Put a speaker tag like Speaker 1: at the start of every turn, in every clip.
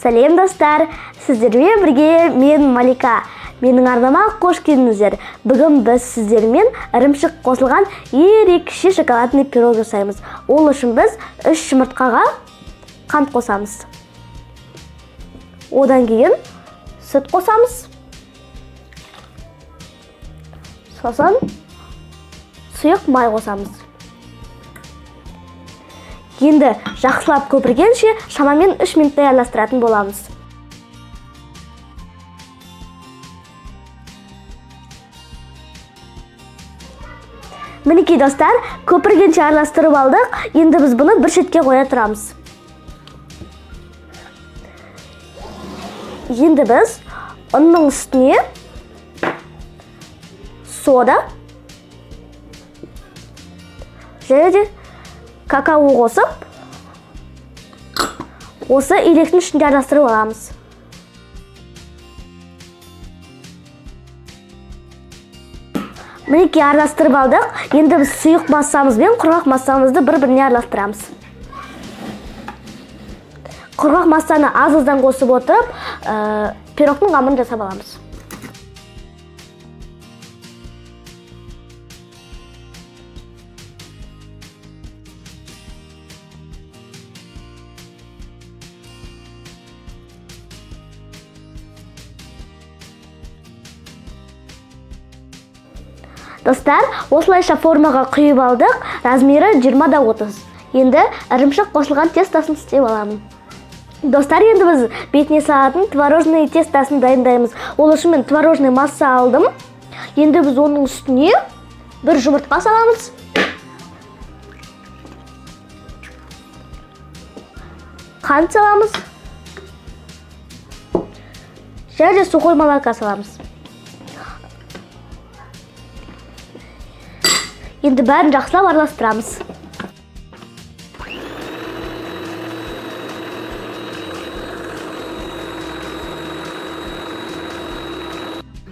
Speaker 1: Сәлем достар, сіздермен бірге мен Малика. Менің арнама қош келдіңіздер. Бүгін біз сіздермен ірімшік қосылған ерекше шоколадный пирог жасаймыз. Ол үшін біз 3 жұмыртқаға қант қосамыз. Одан кейін сүт қосамыз. Сосын сұйық май қосамыз. Енді жақсылап көпіргенше шамамен 3 минуттай араластыратын боламыз. Мінекей достар, көпіргенше араластырып алдық. Енді біз бұны бір шетке қоя тұрамыз. Енді біз ұнның үстіне сода және де какао қосып, осы илектің ішінде араластырып аламыз. Мінекей араластырып алдық. Енді біз сұйық массамыз бен құрғақ массамызды бір-біріне араластырамыз. Құрғақ массаны аз-аздан қосып отырып, пирогтың қамын жасап аламыз. Достар, осылайша формаға құйып алдық. Размері 20-30. Енді ірімшік қосылған тестасын істеп аламын. Достар, енді біз бетіне салатын творожный тестасын дайындаймыз. Ол үшін мен творожный масса алдым. Енді біз оның үстіне бір жұмыртқа саламыз. Қант саламыз. Және сухой молоко саламыз. Енді бәрін жақсылап араластырамыз.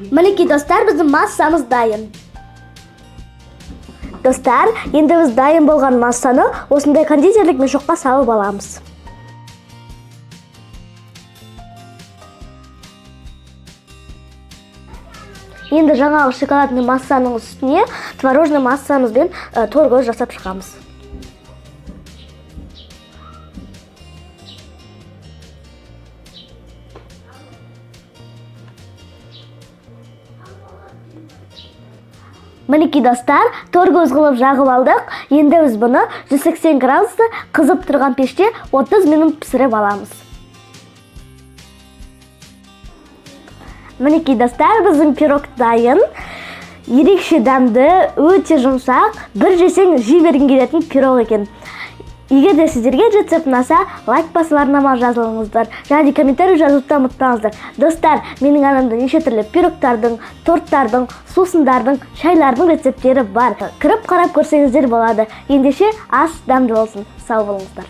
Speaker 1: Мінекей достар, біздің массамыз дайын. Достар, енді біз дайын болған массаны осындай кондитерлік мешокқа салып аламыз. Енді жаңағы шоколадный массаның үстіне творожный массамызбен торгөз жасап шығамыз. Мінекей достар, торгөз қылып жағып алдық. Енді біз бұны 180 градуста қызып тұрған пеште 30 минут пісіріп аламыз. Мінекей достар, біздің пирог дайын. Ерекше дәмді, өте жұмсақ, бір жесең жей бергің келетін пирог екен. Егер де сіздерге рецепт ұнаса, лайк басып арнама жазылыңыздар. Және комментарий жазуды ұмытпаңыздар. Достар, менің арнамда неше түрлі пирогтардың, торттардың, сусындардың, шайлардың рецепттері бар. Кіріп қарап көрсеңіздер болады. Ендеше ас дәмді болсын. Сау болыңыздар.